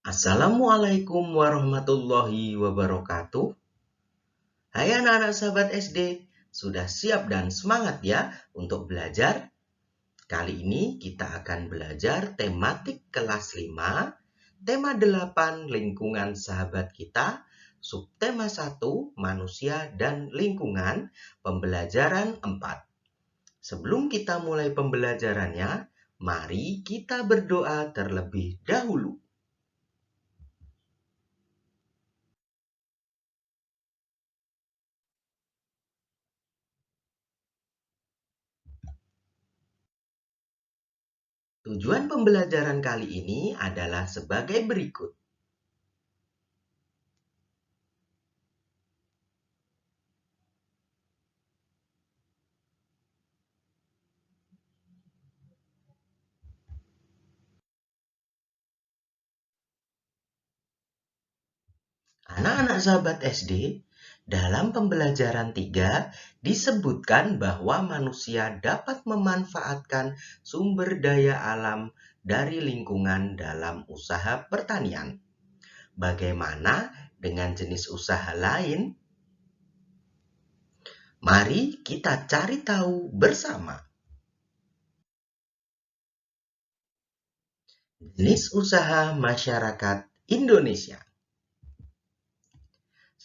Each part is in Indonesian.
Assalamualaikum warahmatullahi wabarakatuh. Hai anak-anak sahabat SD, sudah siap dan semangat ya untuk belajar? Kali ini kita akan belajar tematik kelas 5, tema 8 lingkungan sahabat kita, subtema 1 manusia dan lingkungan, pembelajaran 4. Sebelum kita mulai pembelajarannya, mari kita berdoa terlebih dahulu. Tujuan pembelajaran kali ini adalah sebagai berikut. Anak-anak sahabat SD, dalam pembelajaran 3 disebutkan bahwa manusia dapat memanfaatkan sumber daya alam dari lingkungan dalam usaha pertanian. Bagaimana dengan jenis usaha lain? Mari kita cari tahu bersama. Jenis usaha masyarakat Indonesia.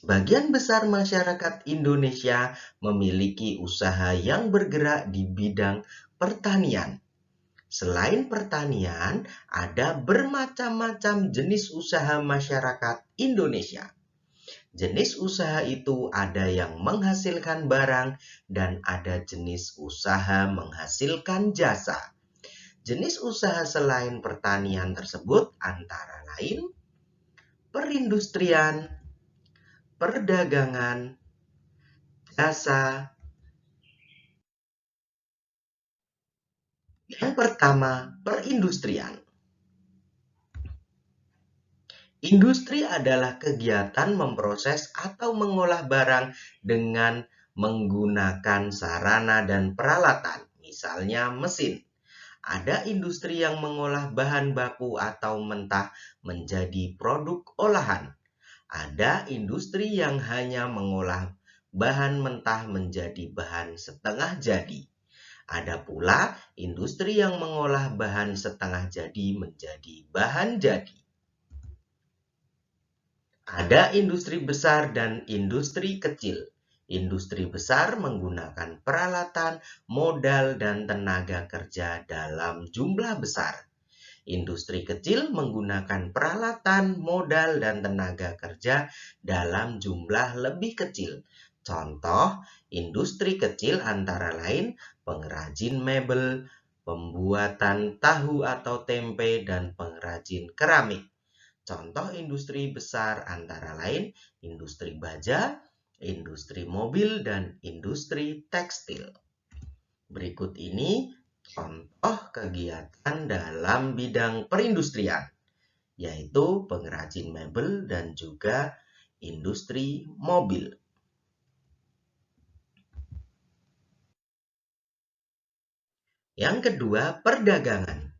Sebagian besar masyarakat Indonesia memiliki usaha yang bergerak di bidang pertanian. Selain pertanian, ada bermacam-macam jenis usaha masyarakat Indonesia. Jenis usaha itu ada yang menghasilkan barang dan ada jenis usaha menghasilkan jasa. Jenis usaha selain pertanian tersebut antara lain perindustrian, perdagangan, jasa. Yang pertama, perindustrian. Industri adalah kegiatan memproses atau mengolah barang dengan menggunakan sarana dan peralatan, misalnya mesin. Ada industri yang mengolah bahan baku atau mentah menjadi produk olahan. Ada industri yang hanya mengolah bahan mentah menjadi bahan setengah jadi. Ada pula industri yang mengolah bahan setengah jadi menjadi bahan jadi. Ada industri besar dan industri kecil. Industri besar menggunakan peralatan, modal, dan tenaga kerja dalam jumlah besar. Industri kecil menggunakan peralatan, modal, dan tenaga kerja dalam jumlah lebih kecil. Contoh, industri kecil antara lain pengrajin mebel, pembuatan tahu atau tempe, dan pengrajin keramik. Contoh industri besar antara lain industri baja, industri mobil, dan industri tekstil. Berikut ini contoh kegiatan dalam bidang perindustrian, yaitu pengrajin mebel dan juga industri mobil. Yang kedua, perdagangan.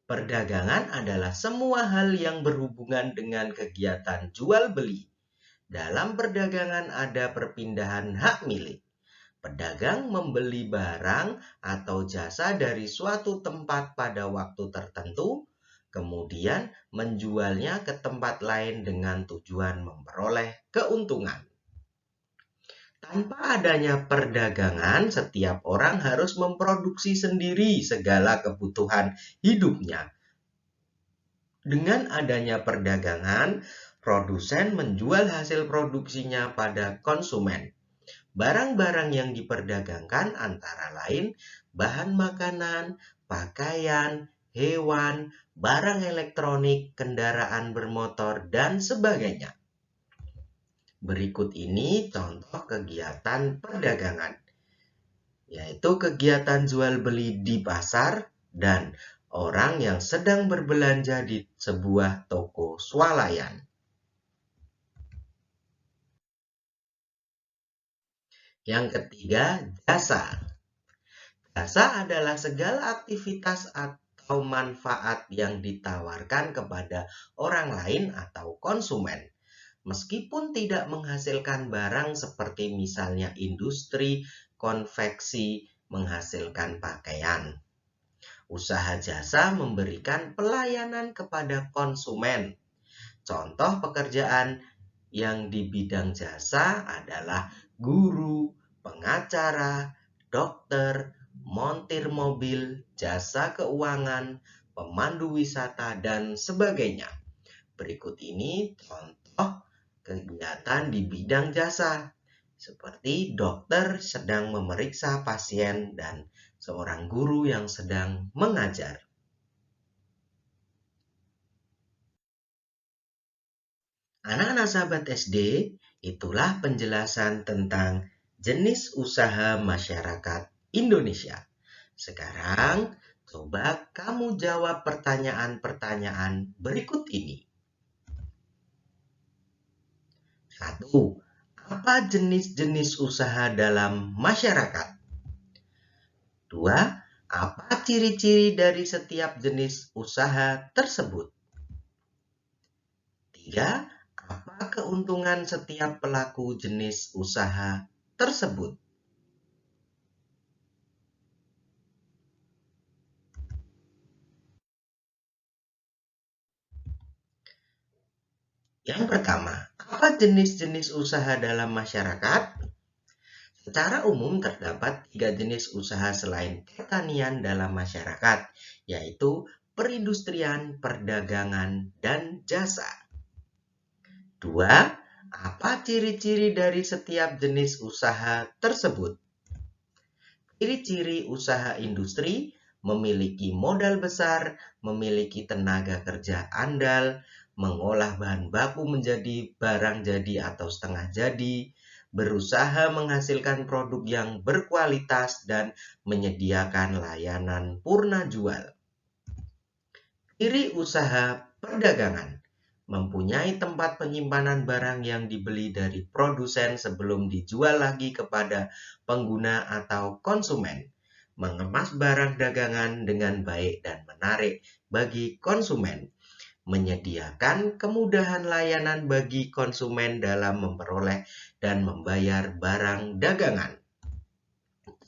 Perdagangan adalah semua hal yang berhubungan dengan kegiatan jual beli. Dalam perdagangan ada perpindahan hak milik. Pedagang membeli barang atau jasa dari suatu tempat pada waktu tertentu, kemudian menjualnya ke tempat lain dengan tujuan memperoleh keuntungan. Tanpa adanya perdagangan, setiap orang harus memproduksi sendiri segala kebutuhan hidupnya. Dengan adanya perdagangan, produsen menjual hasil produksinya pada konsumen. Barang-barang yang diperdagangkan antara lain bahan makanan, pakaian, hewan, barang elektronik, kendaraan bermotor, dan sebagainya. Berikut ini contoh kegiatan perdagangan, yaitu kegiatan jual beli di pasar dan orang yang sedang berbelanja di sebuah toko swalayan. Yang ketiga, jasa. Jasa adalah segala aktivitas atau atau manfaat yang ditawarkan kepada orang lain atau konsumen. Meskipun tidak menghasilkan barang seperti misalnya industri konveksi menghasilkan pakaian. Usaha jasa memberikan pelayanan kepada konsumen. Contoh pekerjaan yang di bidang jasa adalah guru, pengacara, dokter, montir mobil, jasa keuangan, pemandu wisata, dan sebagainya. Berikut ini contoh kegiatan di bidang jasa, seperti dokter sedang memeriksa pasien dan seorang guru yang sedang mengajar. Anak-anak sahabat SD, itulah penjelasan tentang jenis usaha masyarakat Indonesia. Sekarang, coba kamu jawab pertanyaan-pertanyaan berikut ini. 1. Apa jenis-jenis usaha dalam masyarakat? 2. Apa ciri-ciri dari setiap jenis usaha tersebut? 3. Apa keuntungan setiap pelaku jenis usaha tersebut? Yang pertama, apa jenis-jenis usaha dalam masyarakat? Secara umum terdapat 3 jenis usaha selain pertanian dalam masyarakat, yaitu perindustrian, perdagangan, dan jasa. 2. Apa ciri-ciri dari setiap jenis usaha tersebut? Ciri-ciri usaha industri memiliki modal besar, memiliki tenaga kerja andal, mengolah bahan baku menjadi barang jadi atau setengah jadi, berusaha menghasilkan produk yang berkualitas, dan menyediakan layanan purna jual. Ciri usaha perdagangan mempunyai tempat penyimpanan barang yang dibeli dari produsen sebelum dijual lagi kepada pengguna atau konsumen, mengemas barang dagangan dengan baik dan menarik bagi konsumen, menyediakan kemudahan layanan bagi konsumen dalam memperoleh dan membayar barang dagangan.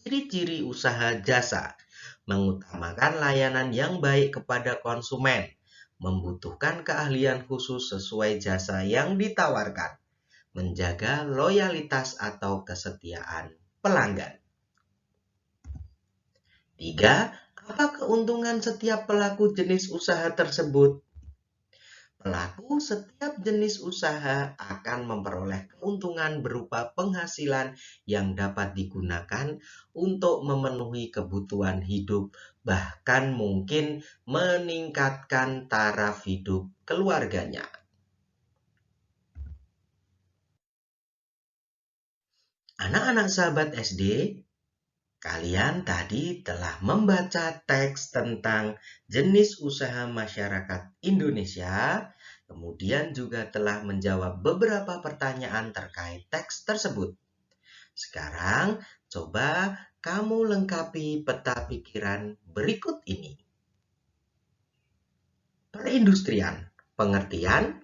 Ciri-ciri usaha jasa mengutamakan layanan yang baik kepada konsumen, membutuhkan keahlian khusus sesuai jasa yang ditawarkan, menjaga loyalitas atau kesetiaan pelanggan. 3. Apa keuntungan setiap pelaku jenis usaha tersebut? Pelaku setiap jenis usaha akan memperoleh keuntungan berupa penghasilan yang dapat digunakan untuk memenuhi kebutuhan hidup, bahkan mungkin meningkatkan taraf hidup keluarganya. Anak-anak sahabat SD, kalian tadi telah membaca teks tentang jenis usaha masyarakat Indonesia, kemudian juga telah menjawab beberapa pertanyaan terkait teks tersebut. Sekarang, coba kamu lengkapi peta pikiran berikut ini. Perindustrian, pengertian.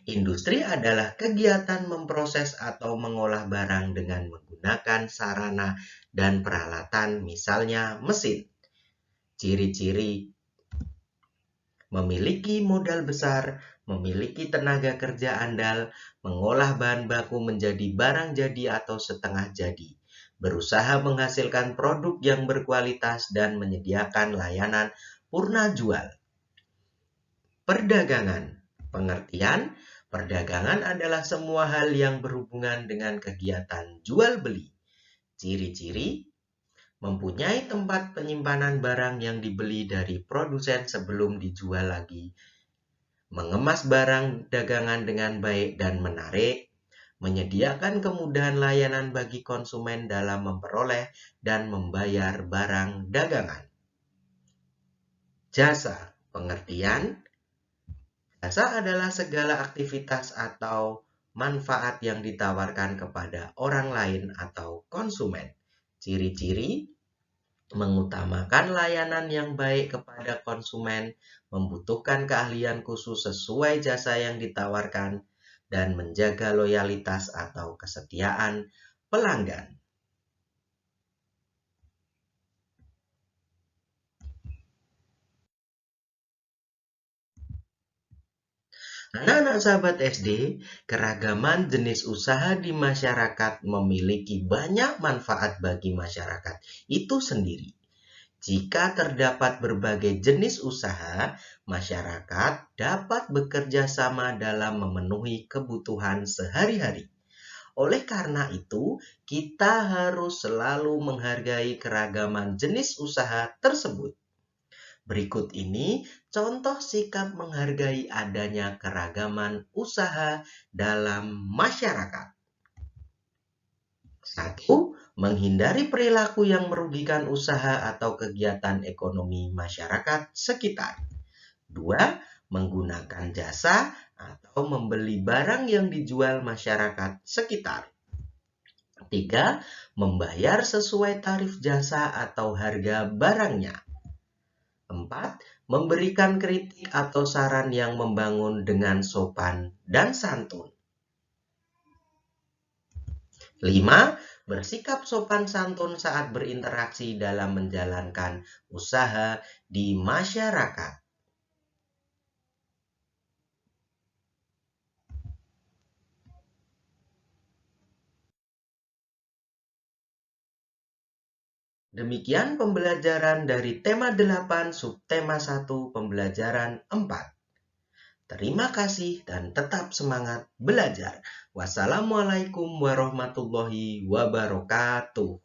Industri adalah kegiatan memproses atau mengolah barang dengan menggunakan sarana dan peralatan, misalnya mesin. Ciri-ciri: memiliki modal besar, memiliki tenaga kerja andal, mengolah bahan baku menjadi barang jadi atau setengah jadi, berusaha menghasilkan produk yang berkualitas, dan menyediakan layanan purna jual. Perdagangan, pengertian. Perdagangan adalah semua hal yang berhubungan dengan kegiatan jual beli. Ciri-ciri: mempunyai tempat penyimpanan barang yang dibeli dari produsen sebelum dijual lagi, mengemas barang dagangan dengan baik dan menarik, menyediakan kemudahan layanan bagi konsumen dalam memperoleh dan membayar barang dagangan. Jasa, pengertian. Jasa adalah segala aktivitas atau manfaat yang ditawarkan kepada orang lain atau konsumen. Ciri-ciri: Mengutamakan layanan yang baik kepada konsumen membutuhkan keahlian khusus sesuai jasa yang ditawarkan dan menjaga loyalitas atau kesetiaan pelanggan. Anak-anak sahabat SD, keragaman jenis usaha di masyarakat memiliki banyak manfaat bagi masyarakat itu sendiri. Jika terdapat berbagai jenis usaha, masyarakat dapat bekerja sama dalam memenuhi kebutuhan sehari-hari. Oleh karena itu, kita harus selalu menghargai keragaman jenis usaha tersebut. Berikut ini contoh sikap menghargai adanya keragaman usaha dalam masyarakat. 1. Menghindari perilaku yang merugikan usaha atau kegiatan ekonomi masyarakat sekitar. 2. Menggunakan jasa atau membeli barang yang dijual masyarakat sekitar. 3. Membayar sesuai tarif jasa atau harga barangnya. 4. Memberikan kritik atau saran yang membangun dengan sopan dan santun. 5. Bersikap sopan santun saat berinteraksi dalam menjalankan usaha di masyarakat. Demikian pembelajaran dari tema 8 subtema 1 pembelajaran 4. Terima kasih dan tetap semangat belajar. Wassalamualaikum warahmatullahi wabarakatuh.